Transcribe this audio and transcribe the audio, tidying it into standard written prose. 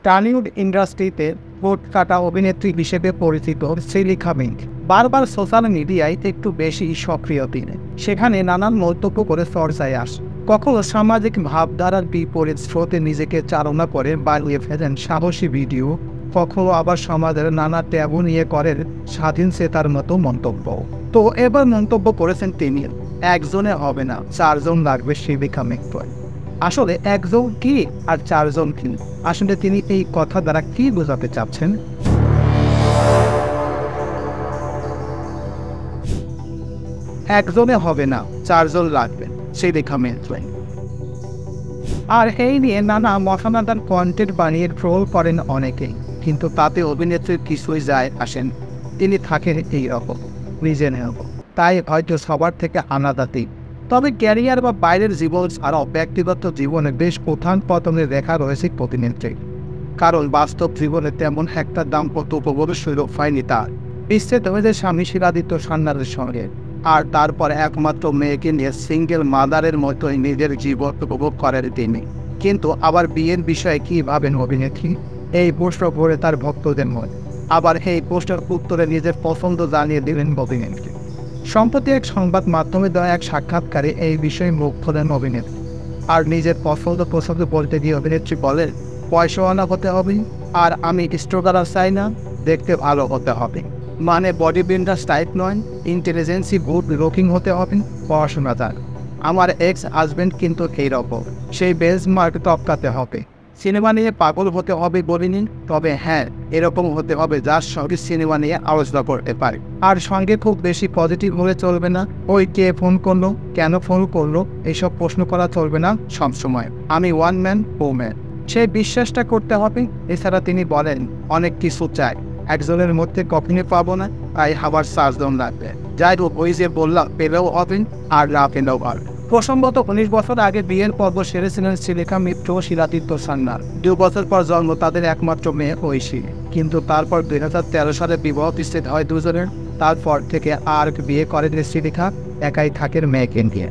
Tollywood ইন্ডাস্ট্রিতে ঠোঁট কাটা অভিনেত্রী হিসেবে পরিচিত শ্রীলেখা মিন্ট বারবার সোশ্যাল মিডিয়ায় একটু বেশি সক্রিয় তিনি। সেখানে নানান মন্তব্য করে চর্চায় আসে। কখনো সামাজিক ভাবধারার বিপরীত স্রোতে নিজেকে চালনা করে বানিয়ে ফেলেন সাহসী ভিডিও, কখনো আবার সমাজের নানা ট্যাবু নিয়ে করেন স্বাধীন চেতার মতো মন্তব্য। তো এবার মন্তব্য করেছেন তিনি, একজনে হবে না, 4 জন লাগবে শ্রীলেখা মিন্ট। আসলে একজন কি আর 4 জন কি? আসলে তিনি এই কথা দ্বারা কি বোঝাতে চাচ্ছেন? একজনে হবে না, 4 জন লাগবেন, শ্রীলেখা মিন্ট। আর এই নিয়ে নানা মশানাদার কন্টেন্ট বানিয়ে ট্রোল করেন অনেকেই, কিন্তু তাতে অভিনেত্রীর কিছুই যায় আসেন। তিনি থাকেন এইরকম নিজের মতো, তাই হয়তো সবার থেকে আলাদাতেই। তবে ক্যারিয়ার বা বাইরের জীবন ছাড়াও ব্যক্তিগত জীবনে বেশ উত্থান পতনের রেখা রয়েছে প্রতিনেত্রী। কারণ বাস্তব জীবনে তেমন একটা দাম্পত্য উপভোগের সুযোগ হয়নি তার। বিচ্ছেদ হয়েছে স্বামী শিলাদিত্য সান্যালের সঙ্গে, আর তারপর একমাত্র মেয়েকে নিয়ে সিঙ্গেল মাদারের মতোই নিজের জীবন উপভোগ করেন তিনি। কিন্তু আবার বিয়ের বিষয়ে কী ভাবেন অভিনেত্রী, এই প্রশ্ন করে তার ভক্তদের মনে। আবার এই প্রশ্নের উত্তরে নিজের পছন্দ জানিয়ে দিলেন অভিনেত্রী। সম্প্রতি এক সংবাদ মাধ্যমে দেওয়া এক সাক্ষাৎকারে এই বিষয়ে মুখ খোলেন অভিনেত্রী। আর নিজের পছন্দ বলতে গিয়ে অভিনেত্রী বলেন, পয়সাওয়ালা হতে হবে, আর আমি স্ট্রোগার চাই না, দেখতে ভালো হতে হবে। মানে বডি বিল্ডার টাইপ নয়, ইন্টেলিজেন্সি গুড লুকিং হতে হবে, পড়াশোনা জান। আমার এক্স হাজব্যান্ড কিন্তু এইরকম, সেই বেঞ্চমার্ক টপকাতে হবে। সিনেমা নিয়ে পাগল হতে হবে বলিনি, তবে হ্যাঁ এরকম হতে হবে যার সঙ্গে সিনেমা নিয়ে আলোচনা করতে পারে। আর সঙ্গে খুব বেশি পজিটিভ হলে চলবে না, ওই কে ফোন করলো, কেন ফোন করলো, এইসব প্রশ্ন করা চলবে না সবসময়। আমি ওয়ান ম্যান ওম্যান, সেই বিশ্বাসটা করতে হবে। এছাড়া তিনি বলেন, অনেক কিছু চাই, একজনের মধ্যে কখনই পাবো না, তাই আবার 4 জন লাগবে। যাই হোক, ওই যে বললাম, পেলেও হবেন আর না পেলেও হবে। প্রসঙ্গত 19 বছর আগে বিয়ের পর্ব সেরেছিলেন শ্রীলেখা মিত্র ও শিলাদিত্য সান্যাল। 2 বছর পর জন্ম তাদের একমাত্র মেয়ে ঐশী। কিন্তু তারপর 2013 সালে বিবাহ বিচ্ছেদ হয় দুজনের। তারপর থেকে আর বিয়ে করেন শ্রীলেখা, একাই থাকেন মেয়েকে নিয়ে।